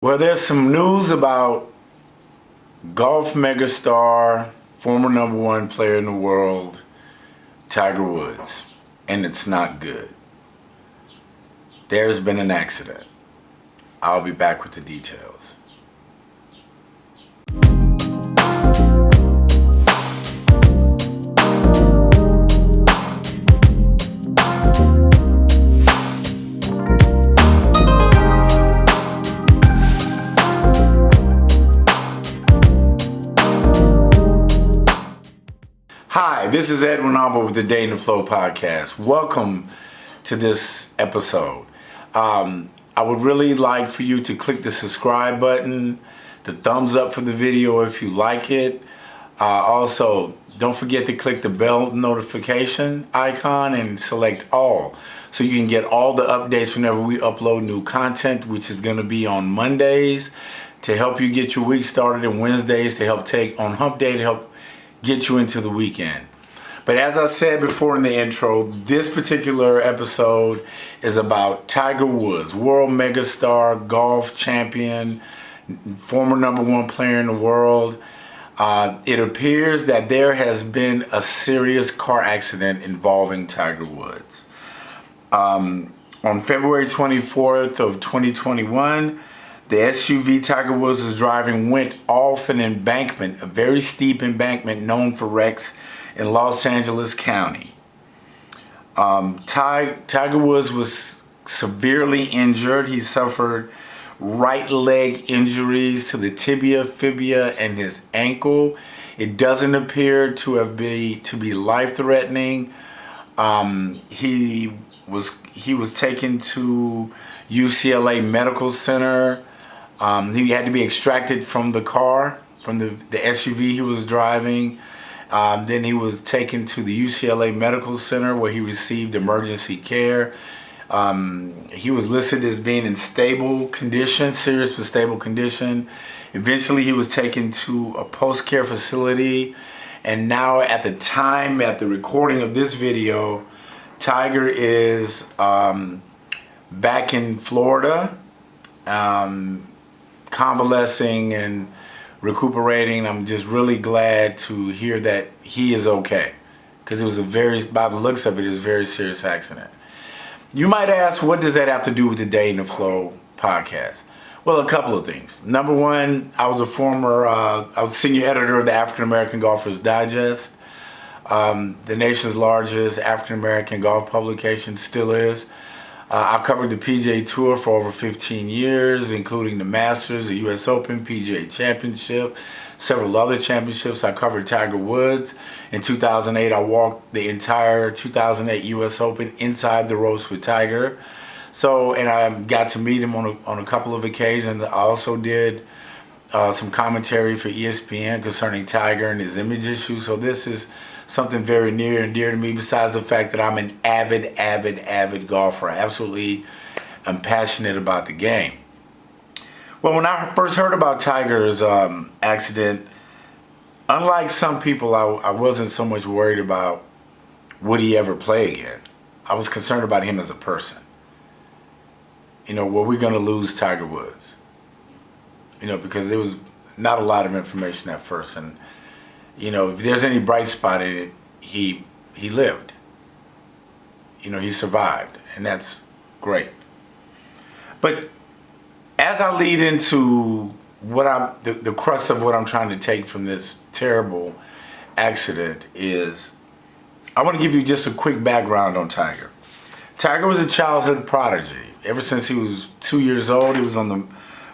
Well, there's some news about golf megastar, former #1 player in the world, Tiger Woods, and it's not good. There's been an accident. I'll be back with the details. Hi, this is Ed Rollover with the Day in the Flow podcast. Welcome to this episode. I would really like for you to click the subscribe button, the thumbs up for the video if you like it. Also, don't forget to click the bell notification icon and select all so you can get all the updates whenever we upload new content, which is going to be on Mondays to help you get your week started, and Wednesdays to help take on hump day to help get you into the weekend. But as I said before in the intro, this particular episode is about Tiger Woods, world megastar, golf champion, former #1 player in the world. It appears that there has been a serious car accident involving Tiger Woods. On February 24th of 2021, the SUV Tiger Woods was driving went off an embankment, a very steep embankment known for wrecks in Los Angeles County. Tiger Woods was severely injured. He suffered right leg injuries to the tibia, fibula, and his ankle. It doesn't appear to be life-threatening. He was taken to UCLA Medical Center. He had to be extracted from the car, from the SUV he was driving. Then he was taken to the UCLA Medical Center where he received emergency care. He was listed as being in stable condition, serious but stable condition. Eventually he was taken to a post-care facility. And now at the recording of this video, Tiger is back in Florida, convalescing and recuperating. I'm just really glad to hear that he is okay, because it was by the looks of it, a very serious accident. You might ask, what does that have to do with the Day in the Flow podcast? Well, a couple of things. Number one, I was senior editor of the African American Golfers Digest, the nation's largest African American golf publication, still is. I covered the PGA Tour for over 15 years, including the Masters, the U.S. Open, PGA Championship, several other championships. I covered Tiger Woods. In 2008, I walked the entire 2008 U.S. Open inside the ropes with Tiger. And I got to meet him on a couple of occasions. I also did some commentary for ESPN concerning Tiger and his image issues. So this is something very near and dear to me, besides the fact that I'm an avid golfer. I absolutely am passionate about the game. Well, when I first heard about Tiger's accident, unlike some people, I wasn't so much worried about would he ever play again. I was concerned about him as a person. Were we going to lose Tiger Woods? Because there was not a lot of information at first. And if there's any bright spot in it, he lived. He survived, and that's great. But as I lead into the crux of what I'm trying to take from this terrible accident is, I want to give you just a quick background on Tiger. Tiger was a childhood prodigy. Ever since he was 2 years old, he was on the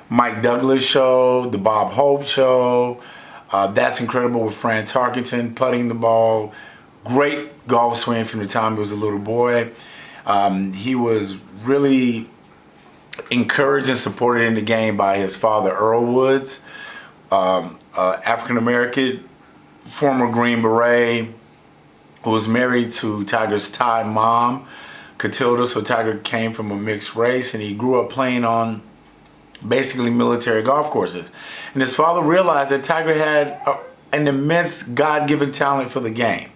Mike Douglas show, the Bob Hope show, That's Incredible with Fran Tarkenton, putting the ball, great golf swing from the time he was a little boy. He was really encouraged and supported in the game by his father, Earl Woods, African American, former Green Beret, who was married to Tiger's Thai mom, Catilda. So Tiger came from a mixed race, and he grew up playing on basically military golf courses. And his father realized that Tiger had an immense God-given talent for the game.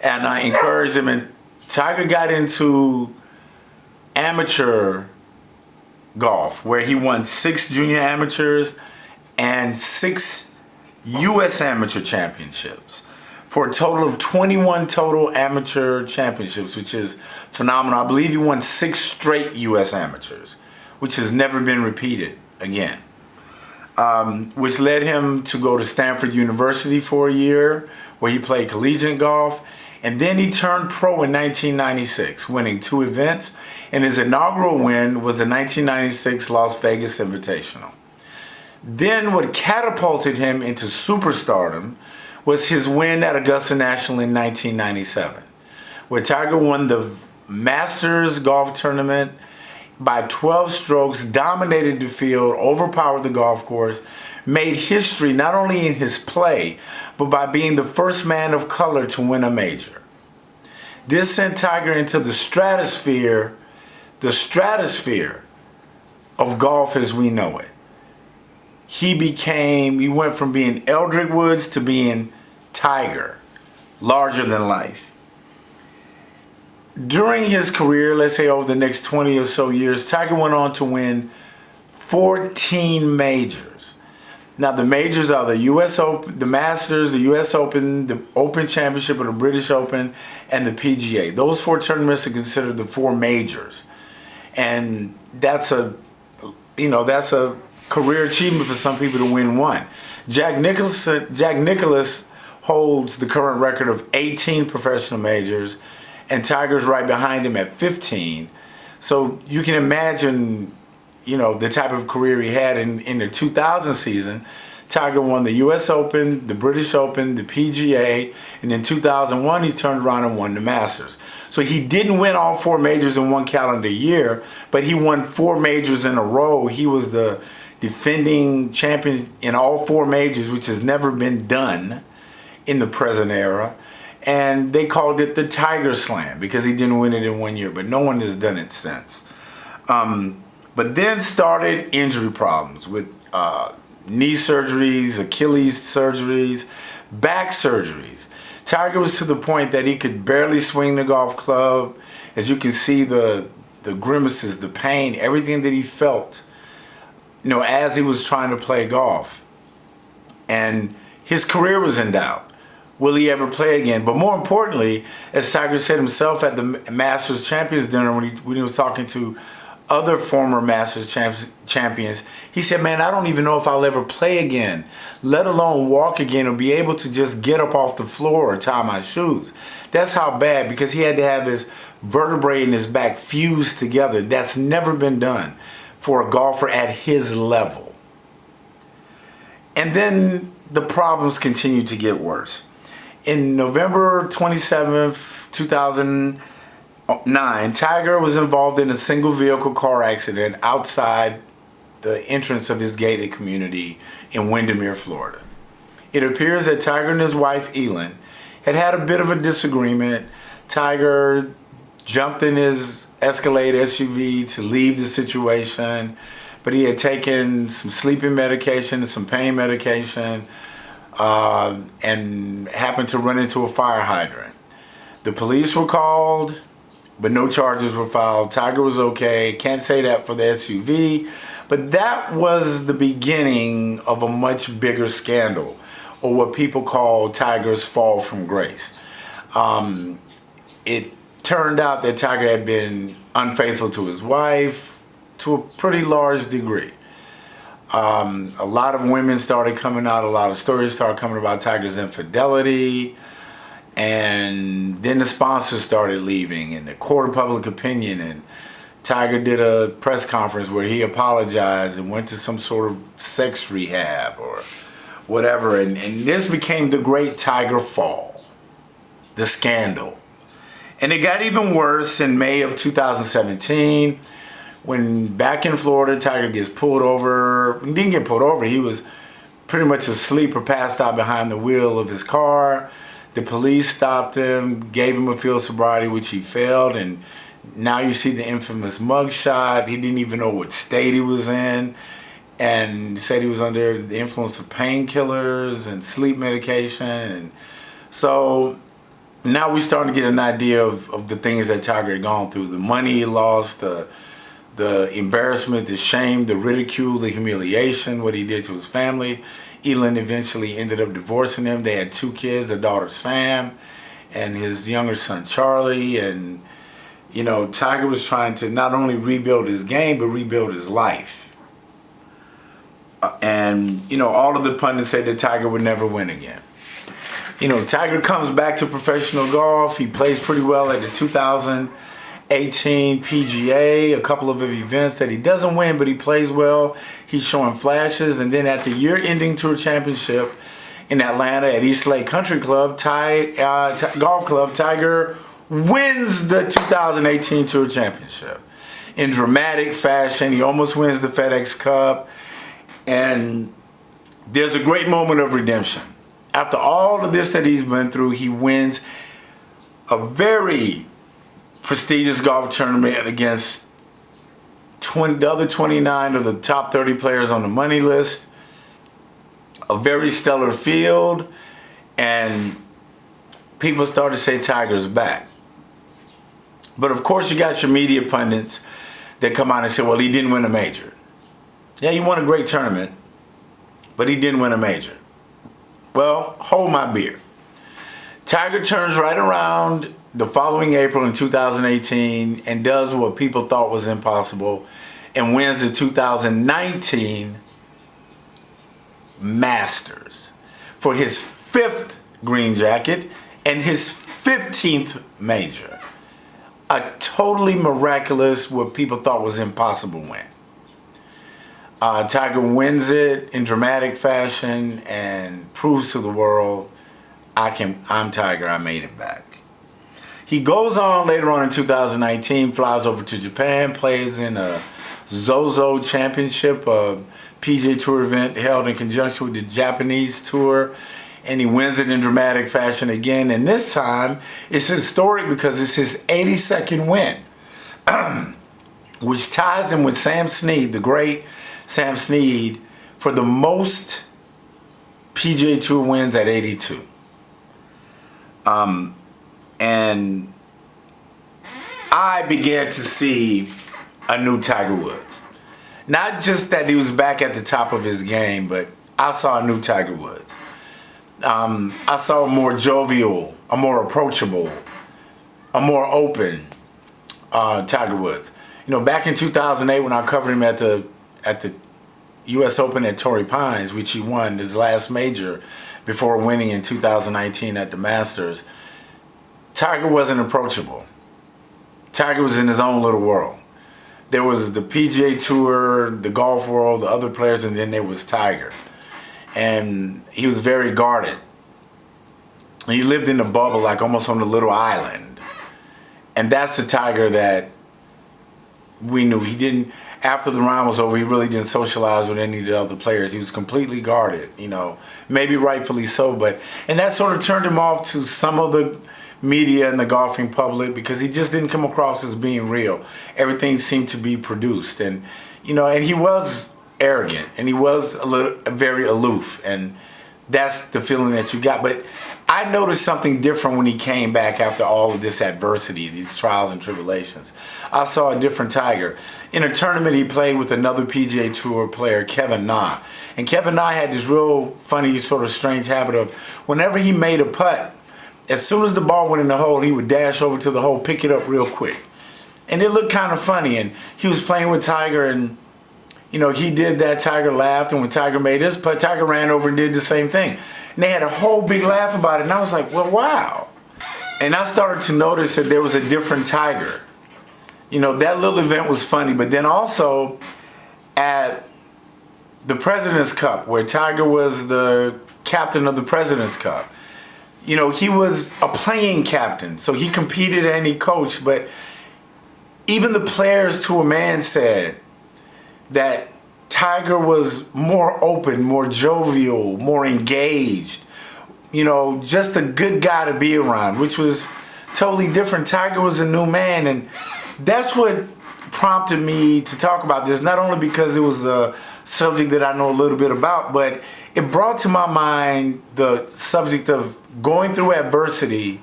And I encouraged him, and Tiger got into amateur golf, where he won 6 junior amateurs and 6 U.S. amateur championships, for a total of 21 total amateur championships, which is phenomenal. I believe he won 6 straight U.S. amateurs, which has never been repeated again. Which led him to go to Stanford University for a year, where he played collegiate golf. And then he turned pro in 1996, winning 2 events. And his inaugural win was the 1996 Las Vegas Invitational. Then what catapulted him into superstardom was his win at Augusta National in 1997, where Tiger won the Masters golf tournament by 12 strokes, dominated the field, overpowered the golf course, made history not only in his play, but by being the first man of color to win a major. This sent Tiger into the stratosphere of golf as we know it. He went from being Eldrick Woods to being Tiger, larger than life. During his career, let's say over the next 20 or so years, Tiger went on to win 14 majors. Now the majors are the U.S. Open, the Masters, the U.S. Open, the Open Championship or the British Open, and the PGA. Those 4 tournaments are considered the 4 majors. And that's a career achievement for some people to win one. Jack Nicklaus holds the current record of 18 professional majors, and Tiger's right behind him at 15. So you can imagine, the type of career he had in the 2000 season. Tiger won the U.S. Open, the British Open, the PGA, and in 2001 he turned around and won the Masters. So he didn't win all 4 majors in one calendar year, but he won 4 majors in a row. He was the defending champion in all 4 majors, which has never been done in the present era. And they called it the Tiger Slam because he didn't win it in one year, but no one has done it since. But then started injury problems with knee surgeries, Achilles surgeries, back surgeries. Tiger was to the point that he could barely swing the golf club. As you can see, the grimaces, the pain, everything that he felt, as he was trying to play golf. And his career was in doubt. Will he ever play again? But more importantly, as Tiger said himself at the Masters Champions dinner when he was talking to other former Masters champions, he said, man, I don't even know if I'll ever play again, let alone walk again or be able to just get up off the floor or tie my shoes. That's how bad, because he had to have his vertebrae in his back fused together. That's never been done for a golfer at his level. And then the problems continued to get worse. In November 27th, 2009, Tiger was involved in a single vehicle car accident outside the entrance of his gated community in Windermere, Florida. It appears that Tiger and his wife, Elin, had a bit of a disagreement. Tiger jumped in his Escalade SUV to leave the situation, but he had taken some sleeping medication and some pain medication, and happened to run into a fire hydrant. The police were called, but no charges were filed. Tiger was okay. Can't say that for the SUV, but that was the beginning of a much bigger scandal, or what people call Tiger's fall from grace. It turned out that Tiger had been unfaithful to his wife to a pretty large degree. A lot of women started coming out, a lot of stories started coming about Tiger's infidelity, and then the sponsors started leaving and the court of public opinion, and Tiger did a press conference where he apologized and went to some sort of sex rehab or whatever, and this became the great Tiger fall, the scandal. And it got even worse in May of 2017, when back in Florida, Tiger gets pulled over. He didn't get pulled over. He was pretty much asleep or passed out behind the wheel of his car. The police stopped him, gave him a field sobriety, which he failed. And now you see the infamous mugshot. He didn't even know what state he was in, and said he was under the influence of painkillers and sleep medication. And so now we're starting to get an idea of the things that Tiger had gone through, the money he lost, the the embarrassment, the shame, the ridicule, the humiliation, what he did to his family. Elin eventually ended up divorcing him. They had 2 kids, a daughter Sam and his younger son Charlie. And, you know, Tiger was trying to not only rebuild his game, but rebuild his life. And, you know, all of the pundits said that Tiger would never win again. You know, Tiger comes back to professional golf. He plays pretty well at the 2018 PGA, a couple of events that he doesn't win, but he plays well. He's showing flashes. And then at the year-ending Tour Championship in Atlanta at East Lake Country Club, Golf Club, Tiger wins the 2018 Tour Championship in dramatic fashion. He almost wins the FedEx Cup. And there's a great moment of redemption. After all of this that he's been through, he wins a very prestigious golf tournament against the other 29 of the top 30 players on the money list. A very stellar field. And people started to say Tiger's back. But of course you got your media pundits that come out and say, well, he didn't win a major. Yeah, he won a great tournament, but he didn't win a major. Well, hold my beer. Tiger turns right around the following April in 2018 and does what people thought was impossible and wins the 2019 Masters for his 5th green jacket and his 15th major. A totally miraculous, what people thought was impossible win. Tiger wins it in dramatic fashion and proves to the world, I'm Tiger, I made it back. He goes on later on in 2019, flies over to Japan, plays in a Zozo Championship, a PGA Tour event held in conjunction with the Japanese Tour, and he wins it in dramatic fashion again. And this time, it's historic because it's his 82nd win, which ties him with Sam Snead, the great Sam Snead, for the most PGA Tour wins at 82. And I began to see a new Tiger Woods. Not just that he was back at the top of his game, but I saw a new Tiger Woods. I saw a more jovial, a more approachable, a more open Tiger Woods. You know, back in 2008 when I covered him at the U.S. Open at Torrey Pines, which he won his last major before winning in 2019 at the Masters, Tiger wasn't approachable. Tiger was in his own little world. There was the PGA Tour, the golf world, the other players, and then there was Tiger. And he was very guarded. And he lived in a bubble, like almost on a little island. And that's the Tiger that we knew. He didn't, after the round was over, he really didn't socialize with any of the other players. He was completely guarded, you know, maybe rightfully so, and that sort of turned him off to some of the media and the golfing public because he just didn't come across as being real. Everything seemed to be produced, and, you know, and he was arrogant, and he was very aloof, and that's the feeling that you got. But I noticed something different when he came back after all of this adversity, these trials and tribulations. I saw a different Tiger. In a tournament, he played with another PGA Tour player, Kevin Na. And Kevin Na had this real funny, sort of strange habit of whenever he made a putt, as soon as the ball went in the hole, he would dash over to the hole, pick it up real quick. And it looked kind of funny. And he was playing with Tiger, and, you know, he did that, Tiger laughed, and when Tiger made his putt, Tiger ran over and did the same thing. And they had a whole big laugh about it, and I was like, well, wow. And I started to notice that there was a different Tiger. You know, that little event was funny, but then also at the President's Cup, where Tiger was the captain of the President's Cup, you know, he was a playing captain, so he competed and he coached, but even the players to a man said that Tiger was more open, more jovial, more engaged, you know, just a good guy to be around, which was totally different. Tiger was a new man, and that's what prompted me to talk about this, not only because it was a subject that I know a little bit about, but it brought to my mind the subject of going through adversity,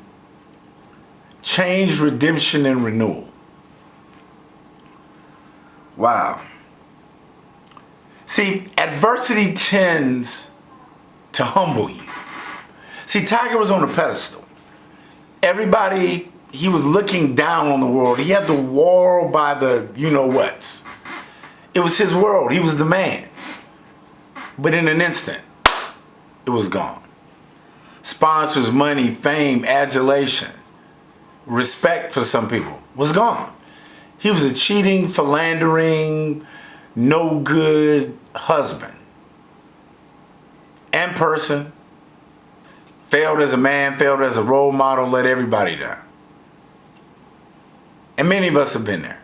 change, redemption, and renewal. Wow. See, adversity tends to humble you. See, Tiger was on a pedestal. Everybody, he was looking down on the world. He had the world by the you-know-whats. It was his world. He was the man. But in an instant, it was gone. Sponsors, money, fame, adulation, respect for some people was gone. He was a cheating, philandering, no good husband and person. Failed as a man, failed as a role model, let everybody down. And many of us have been there.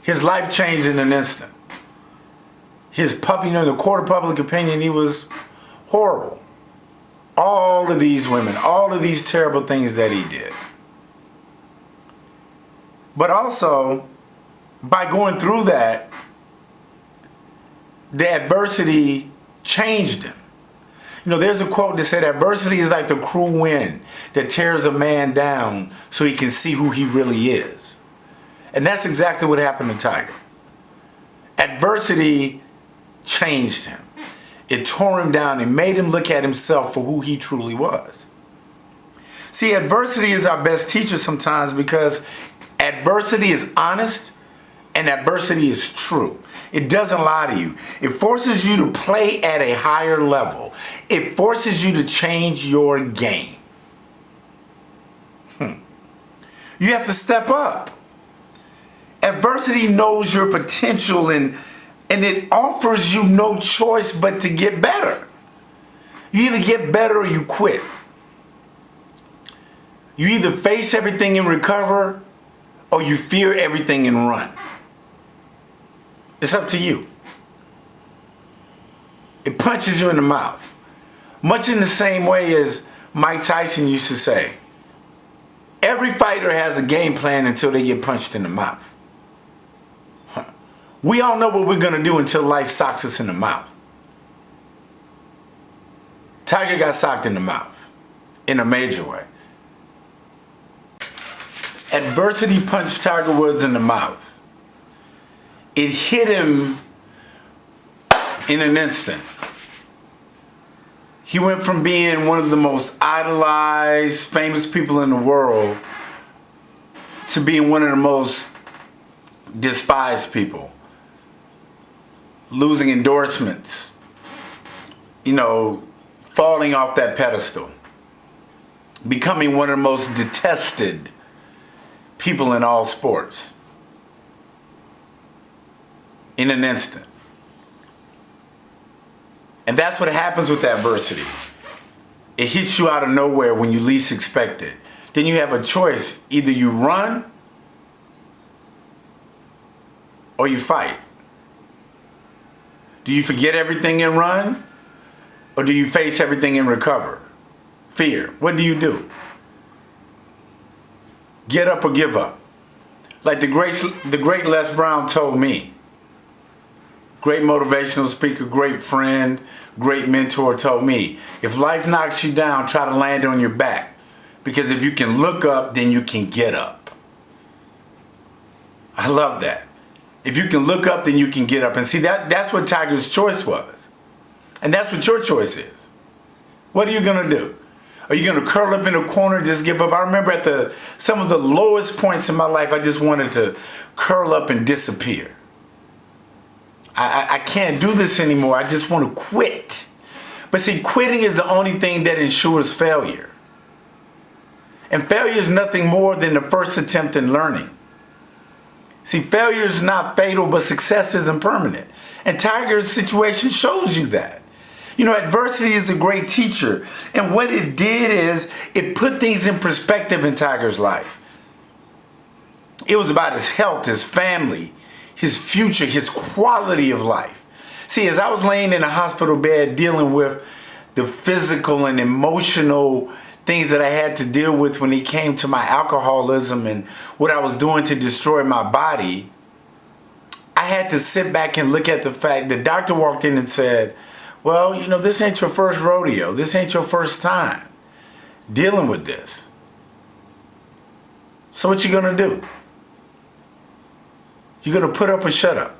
His life changed in an instant. His puppy, in the court of public opinion, he was horrible. All of these women, all of these terrible things that he did. But also, by going through that, the adversity changed him. There's a quote that said, adversity is like the cruel wind that tears a man down so he can see who he really is. And that's exactly what happened to Tiger. Adversity changed him. It tore him down and made him look at himself for who he truly was. See, adversity is our best teacher sometimes because adversity is honest and adversity is true. It doesn't lie to you. It forces you to play at a higher level. It forces you to change your game. You have to step up. Adversity knows your potential and it offers you no choice but to get better. You either get better or you quit. You either face everything and recover or you fear everything and run. It's up to you. It punches you in the mouth. Much in the same way as Mike Tyson used to say, every fighter has a game plan until they get punched in the mouth. We all know what we're going to do until life socks us in the mouth. Tiger got socked in the mouth in a major way. Adversity punched Tiger Woods in the mouth. It hit him in an instant. He went from being one of the most idolized, famous people in the world to being one of the most despised people. Losing endorsements. Falling off that pedestal. Becoming one of the most detested people in all sports. In an instant. And that's what happens with adversity. It hits you out of nowhere when you least expect it. Then you have a choice. Either you run or you fight. Do you forget everything and run? Or do you face everything and recover? Fear. What do you do? Get up or give up. Like the great Les Brown told me. Great motivational speaker, great friend, great mentor told me, if life knocks you down, try to land on your back. Because if you can look up, then you can get up. I love that. If you can look up, then you can get up. And see, that's what Tiger's choice was. And that's what your choice is. What are you going to do? Are you going to curl up in a corner and just give up? I remember at some of the lowest points in my life, I just wanted to curl up and disappear. I can't do this anymore. I just want to quit. But see, quitting is the only thing that ensures failure. And failure is nothing more than the first attempt in learning. See, failure is not fatal, but success isn't permanent. And Tiger's situation shows you that. Adversity is a great teacher. And what it did is it put things in perspective in Tiger's life. It was about his health, his family, his future, his quality of life. See, as I was laying in a hospital bed dealing with the physical and emotional things that I had to deal with when it came to my alcoholism and what I was doing to destroy my body, I had to sit back and look at the fact the doctor walked in and said, well, this ain't your first rodeo. This ain't your first time dealing with this. So what you gonna do? You're going to put up or shut up?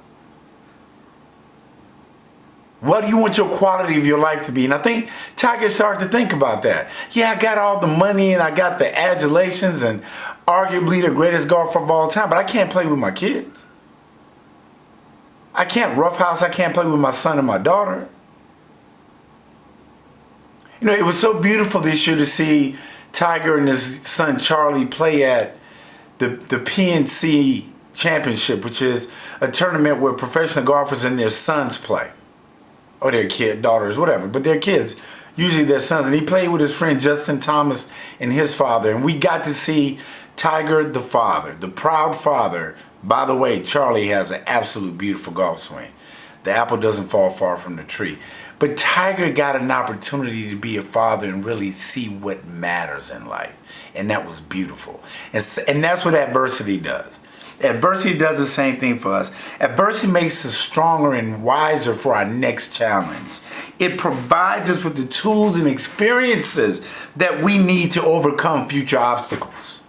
What do you want your quality of your life to be? And I think Tiger started to think about that. Yeah, I got all the money and I got the adulations and arguably the greatest golfer of all time, but I can't play with my kids. I can't roughhouse. I can't play with my son and my daughter. You know, it was so beautiful this year to see Tiger and his son Charlie play at the PNC Championship, which is a tournament where professional golfers and their sons play. Or their daughters, whatever, but their kids, usually their sons. And he played with his friend Justin Thomas and his father. And we got to see Tiger, the father, the proud father. By the way, Charlie has an absolute beautiful golf swing. The apple doesn't fall far from the tree. But Tiger got an opportunity to be a father and really see what matters in life. And that was beautiful. And that's what adversity does. Adversity does the same thing for us. Adversity makes us stronger and wiser for our next challenge. It provides us with the tools and experiences that we need to overcome future obstacles.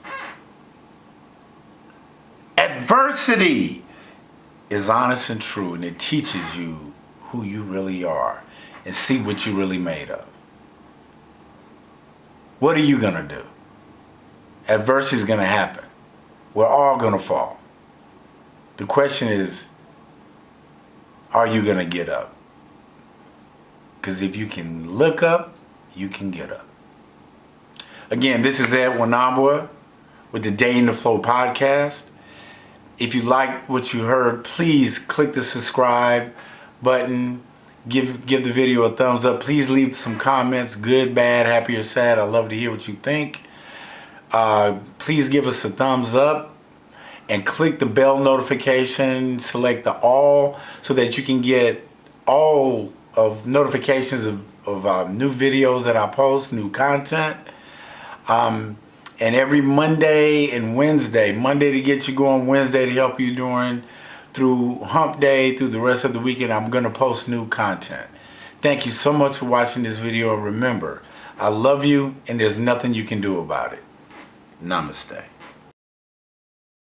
Adversity is honest and true, and it teaches you who you really are and see what you're really made of. What are you going to do? Adversity is going to happen. We're all going to fall. The question is, are you going to get up? Because if you can look up, you can get up. Again, this is Ed Wanabwa with the Day in the Flow podcast. If you like what you heard, please click the subscribe button. Give the video a thumbs up. Please leave some comments, good, bad, happy, or sad. I'd love to hear what you think. Please give us a thumbs up. And click the bell notification, select the all, so that you can get all of notifications of new videos that I post, new content. And every Monday and Wednesday, Monday to get you going, Wednesday to help you through hump day, through the rest of the weekend, I'm going to post new content. Thank you so much for watching this video. Remember, I love you and there's nothing you can do about it. Namaste.